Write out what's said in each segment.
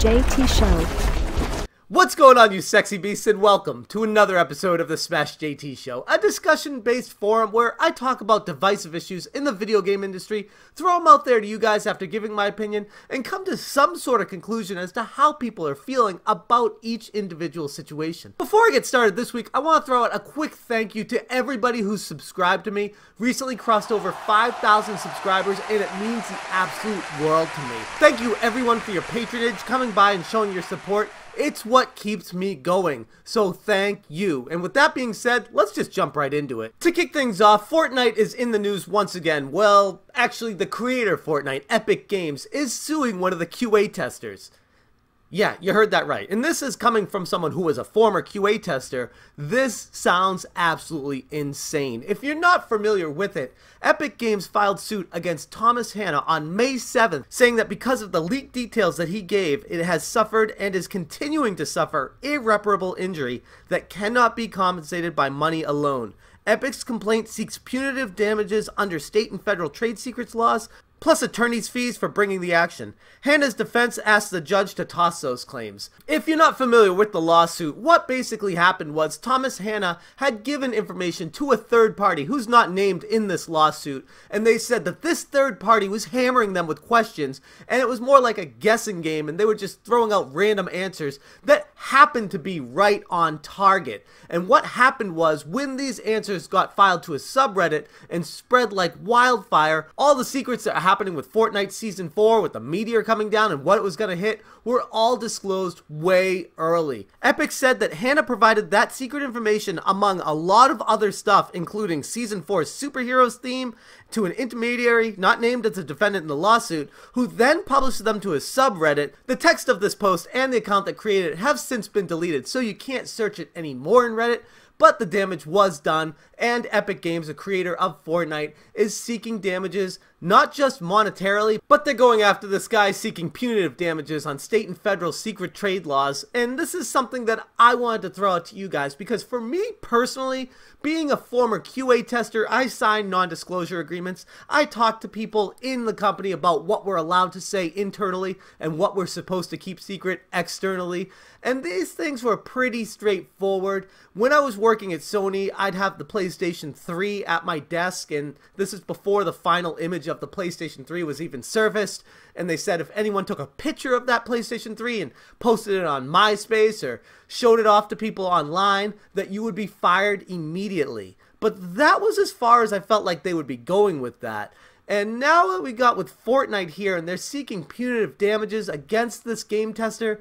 JT Show. What's going on, you sexy beasts, and welcome to another episode of the Smash JT Show, a discussion-based forum where I talk about divisive issues in the video game industry, throw them out there to you guys after giving my opinion, and come to some sort of conclusion as to how people are feeling about each individual situation. Before I get started this week, I want to throw out a quick thank you to everybody who's subscribed to me. Recently crossed over 5,000 subscribers, and it means the absolute world to me. Thank you everyone for your patronage, coming by and showing your support. It's what keeps me going, so thank you. And with that being said, let's just jump right into it. To kick things off, Fortnite is in the news once again. Well, actually, the creator of Fortnite, Epic Games, is suing one of the QA testers. Yeah, you heard that right. And this is coming from someone who was a former QA tester. This sounds absolutely insane. If you're not familiar with it, Epic Games filed suit against Thomas Hanna on May 7th, saying that because of the leaked details that he gave, it has suffered and is continuing to suffer irreparable injury that cannot be compensated by money alone. Epic's complaint seeks punitive damages under state and federal trade secrets laws, plus attorney's fees for bringing the action. Hanna's defense asked the judge to toss those claims. If you're not familiar with the lawsuit, what basically happened was Thomas Hanna had given information to a third party who's not named in this lawsuit, and they said that this third party was hammering them with questions, and it was more like a guessing game, and they were just throwing out random answers that happened to be right on target. And what happened was, when these answers got filed to a subreddit and spread like wildfire, all the secrets that are happening with Fortnite Season 4, with the meteor coming down and what it was going to hit, were all disclosed way early. Epic said that Hanna provided that secret information among a lot of other stuff, including Season 4's superheroes theme, to an intermediary not named as a defendant in the lawsuit, who then published them to a subreddit. The text of this post and the account that created it have since been deleted, so you can't search it anymore in Reddit, but the damage was done, and Epic Games, the creator of Fortnite, is seeking damages, not just monetarily, but they're going after this guy seeking punitive damages on state and federal secret trade laws. And this is something that I wanted to throw out to you guys, because for me personally, being a former QA tester, I signed non-disclosure agreements. I talked to people in the company about what we're allowed to say internally and what we're supposed to keep secret externally. And these things were pretty straightforward. When I was working at Sony, I'd have the PlayStation 3 at my desk, and this is before the final image of the PlayStation 3 was even surfaced. And they said if anyone took a picture of that PlayStation 3 and posted it on MySpace or showed it off to people online, that you would be fired immediately. But that was as far as I felt like they would be going with that. And now that we got with Fortnite here and they're seeking punitive damages against this game tester,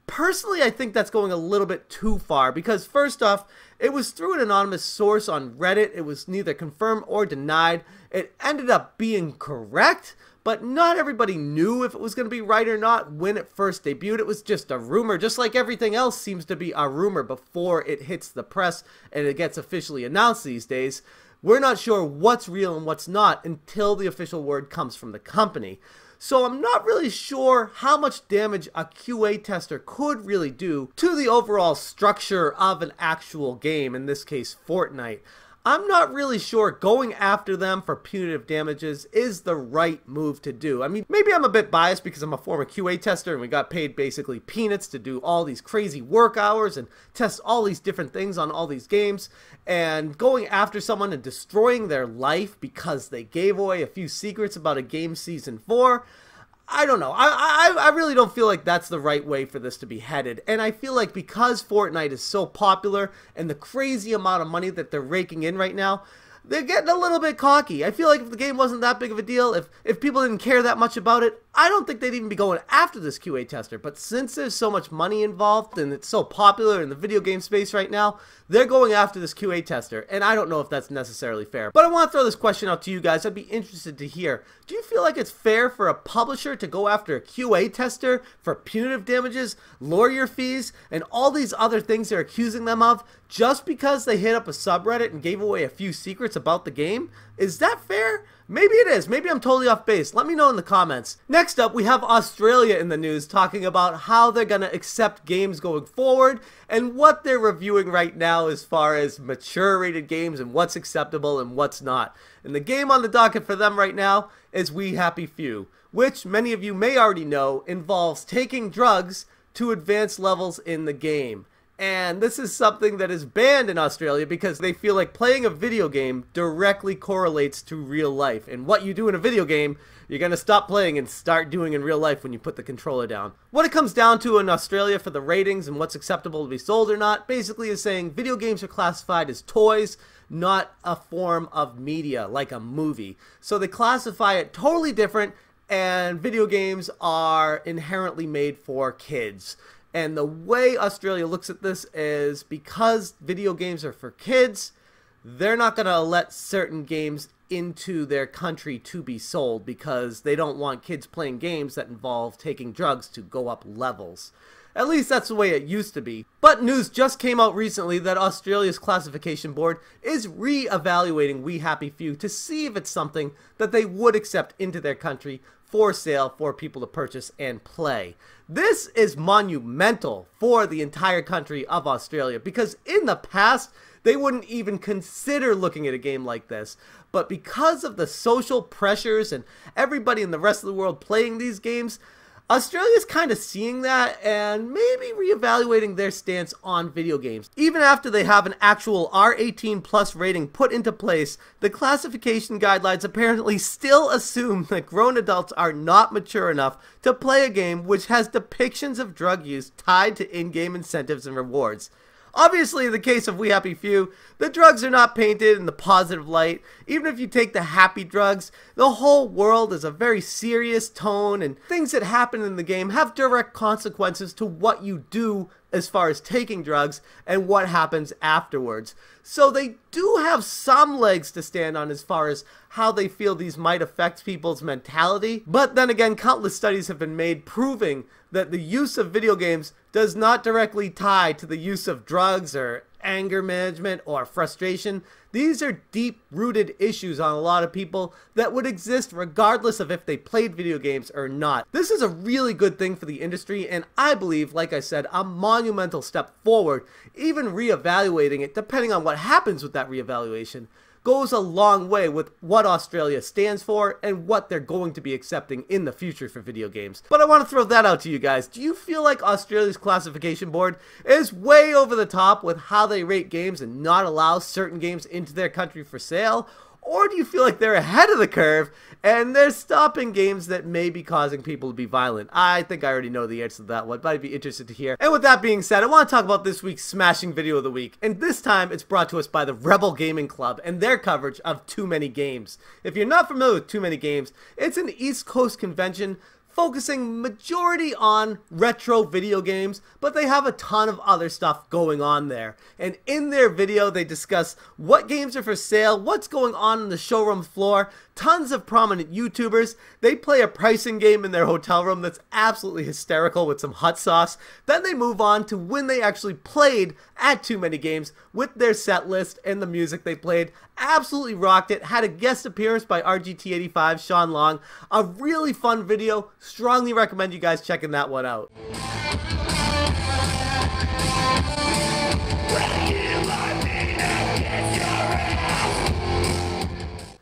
personally, I think that's going a little bit too far, because first off, it was through an anonymous source on Reddit. It was neither confirmed or denied. It ended up being correct, but not everybody knew if it was going to be right or not when it first debuted. It was just a rumor, just like everything else seems to be a rumor before it hits the press and it gets officially announced these days. We're not sure what's real and what's not until the official word comes from the company. So I'm not really sure how much damage a QA tester could really do to the overall structure of an actual game, in this case Fortnite. I'm not really sure going after them for punitive damages is the right move to do. I mean, maybe I'm a bit biased because I'm a former QA tester and we got paid basically peanuts to do all these crazy work hours and test all these different things on all these games. And going after someone and destroying their life because they gave away a few secrets about a game Season 4, I don't know. I really don't feel like that's the right way for this to be headed. And I feel like because Fortnite is so popular and the crazy amount of money that they're raking in right now, they're getting a little bit cocky. I feel like if the game wasn't that big of a deal, if people didn't care that much about it, I don't think they'd even be going after this QA tester. But since there's so much money involved and it's so popular in the video game space right now, they're going after this QA tester. And I don't know if that's necessarily fair. But I want to throw this question out to you guys. I'd be interested to hear. Do you feel like it's fair for a publisher to go after a QA tester for punitive damages, lawyer fees, and all these other things they're accusing them of just because they hit up a subreddit and gave away a few secrets about the game? Is that fair? Maybe it is. Maybe I'm totally off base. Let me know in the comments. Next up, we have Australia in the news talking about how they're going to accept games going forward and what they're reviewing right now as far as mature rated games and what's acceptable and what's not. And the game on the docket for them right now is We Happy Few. which many of you may already know involves taking drugs to advance levels in the game. And this is something that is banned in Australia because they feel like playing a video game directly correlates to real life. And what you do in a video game, you're going to stop playing and start doing in real life when you put the controller down. What it comes down to in Australia for the ratings and what's acceptable to be sold or not, basically is saying video games are classified as toys, not a form of media like a movie. So they classify it totally different, and video games are inherently made for kids. And the way Australia looks at this is because video games are for kids, they're not going to let certain games into their country to be sold because they don't want kids playing games that involve taking drugs to go up levels. At least that's the way it used to be. But news just came out recently that Australia's classification board is re-evaluating We Happy Few to see if it's something that they would accept into their country for sale for people to purchase and play. This is monumental for the entire country of Australia because in the past, they wouldn't even consider looking at a game like this. But because of the social pressures and everybody in the rest of the world playing these games, Australia's kind of seeing that and maybe reevaluating their stance on video games. Even after they have an actual R18 plus rating put into place, the classification guidelines apparently still assume that grown adults are not mature enough to play a game which has depictions of drug use tied to in-game incentives and rewards. Obviously, in the case of We Happy Few, the drugs are not painted in the positive light. Even if you take the happy drugs, the whole world is a very serious tone, and things that happen in the game have direct consequences to what you do as far as taking drugs and what happens afterwards. So they do have some legs to stand on as far as how they feel these might affect people's mentality. But then again, countless studies have been made proving that the use of video games does not directly tie to the use of drugs or anger management or frustration. These are deep-rooted issues on a lot of people that would exist regardless of if they played video games or not. This is a really good thing for the industry, and I believe, like I said, a monumental step forward. Even reevaluating it, depending on what happens with that reevaluation, goes a long way with what Australia stands for and what they're going to be accepting in the future for video games. But I want to throw that out to you guys. Do you feel like Australia's classification board is way over the top with how they rate games and not allow certain games into their country for sale? Or do you feel like they're ahead of the curve and they're stopping games that may be causing people to be violent? I think I already know the answer to that one, but I'd be interested to hear. And with that being said, I want to talk about this week's Smashing Video of the Week. And this time, it's brought to us by the Rebel Gaming Club and their coverage of Too Many Games. If you're not familiar with Too Many Games, it's an East Coast convention focusing majority on retro video games, but they have a ton of other stuff going on there. And in their video, they discuss what games are for sale, what's going on the showroom floor, tons of prominent YouTubers. They play a pricing game in their hotel room that's absolutely hysterical with some hot sauce. Then they move on to when they actually played at Too Many Games with their set list and the music they played. Absolutely rocked it. Had a guest appearance by RGT85, Sean Long. A really fun video. Strongly recommend you guys checking that one out.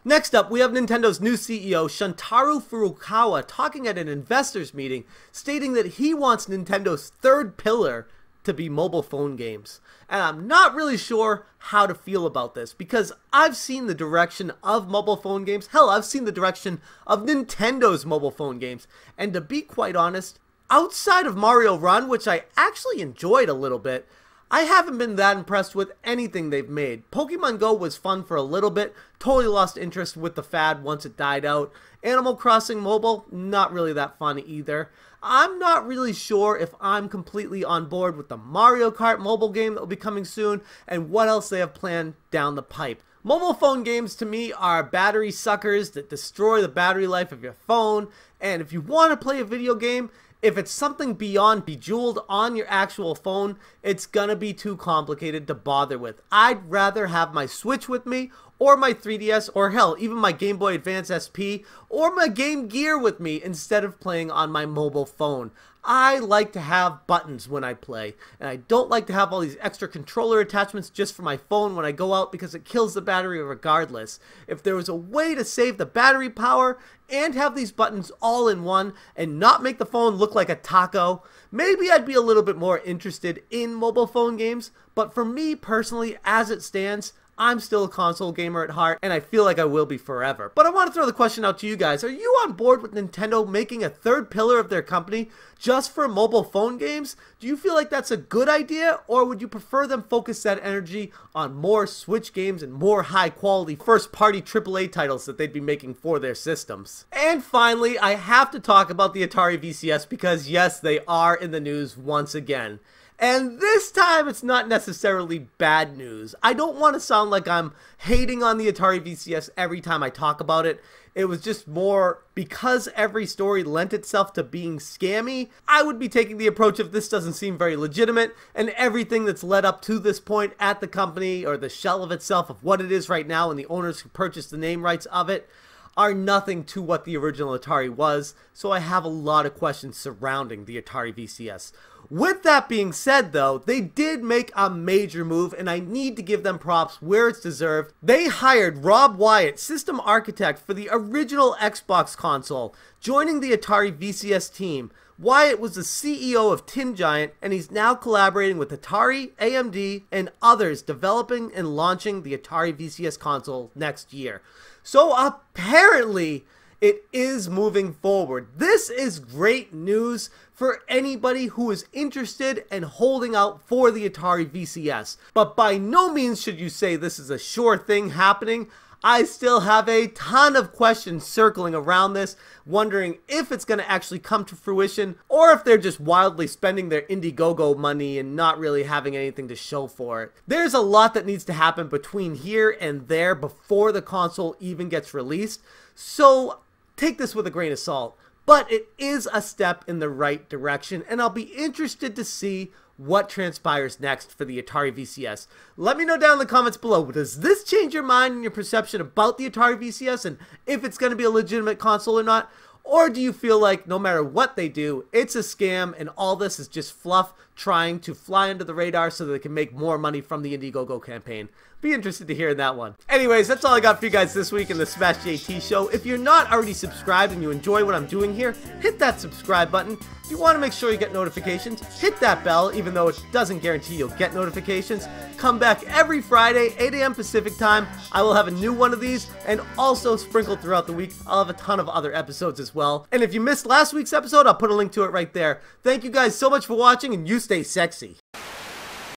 Next up, we have Nintendo's new CEO, Shuntaro Furukawa, talking at an investors meeting, stating that he wants Nintendo's third pillar to be mobile phone games. And I'm not really sure how to feel about this because I've seen the direction of mobile phone games. Hell, I've seen the direction of Nintendo's mobile phone games. And to be quite honest, outside of Mario Run, which I actually enjoyed a little bit, I haven't been that impressed with anything they've made. Pokemon Go was fun for a little bit, totally lost interest with the fad once it died out. Animal Crossing Mobile, not really that fun either. I'm not really sure if I'm completely on board with the Mario Kart mobile game that will be coming soon and what else they have planned down the pipe. Mobile phone games to me are battery suckers that destroy the battery life of your phone, and if you want to play a video game, if it's something beyond Bejeweled on your actual phone, it's gonna be too complicated to bother with. I'd rather have my Switch with me, or my 3DS, or hell, even my Game Boy Advance SP, or my Game Gear with me instead of playing on my mobile phone. I like to have buttons when I play, and I don't like to have all these extra controller attachments just for my phone when I go out because it kills the battery regardless. If there was a way to save the battery power and have these buttons all in one and not make the phone look like a taco, maybe I'd be a little bit more interested in mobile phone games. But for me personally, as it stands, I'm still a console gamer at heart, and I feel like I will be forever. But I want to throw the question out to you guys. Are you on board with Nintendo making a third pillar of their company just for mobile phone games? Do you feel like that's a good idea, or would you prefer them focus that energy on more Switch games and more high-quality first-party AAA titles that they'd be making for their systems? And finally, I have to talk about the Atari VCS because, yes, they are in the news once again. And this time, it's not necessarily bad news. I don't want to sound like I'm hating on the Atari VCS every time I talk about it. It was just more because every story lent itself to being scammy. I would be taking the approach of this doesn't seem very legitimate, and everything that's led up to this point at the company, or the shell of itself of what it is right now and the owners who purchased the name rights of it, are nothing to what the original Atari was. So I have a lot of questions surrounding the Atari VCS. With that being said though, they did make a major move, and I need to give them props where it's deserved. They hired Rob Wyatt, system architect for the original Xbox console, joining the Atari VCS team. Wyatt was the CEO of Tin Giant, and he's now collaborating with Atari, AMD, and others developing and launching the Atari VCS console next year. So apparently, it is moving forward. This is great news for anybody who is interested and holding out for the Atari VCS. But by no means should you say this is a sure thing happening. I still have a ton of questions circling around this, wondering if it's going to actually come to fruition, or if they're just wildly spending their Indiegogo money and not really having anything to show for it. There's a lot that needs to happen between here and there before the console even gets released, so take this with a grain of salt. But it is a step in the right direction, and I'll be interested to see what transpires next for the Atari VCS. Let me know down in the comments below, does this change your mind and your perception about the Atari VCS and if it's going to be a legitimate console or not? Or do you feel like no matter what they do, it's a scam and all this is just fluff trying to fly under the radar so that they can make more money from the Indiegogo campaign? Be interested to hear that one. Anyways, that's all I got for you guys this week in the Smash JT Show. If you're not already subscribed and you enjoy what I'm doing here, hit that subscribe button. If you want to make sure you get notifications, hit that bell, even though it doesn't guarantee you'll get notifications. Come back every Friday, 8 a.m. Pacific time. I will have a new one of these, and also sprinkled throughout the week, I'll have a ton of other episodes as well. And if you missed last week's episode, I'll put a link to it right there. Thank you guys so much for watching, and you stay sexy.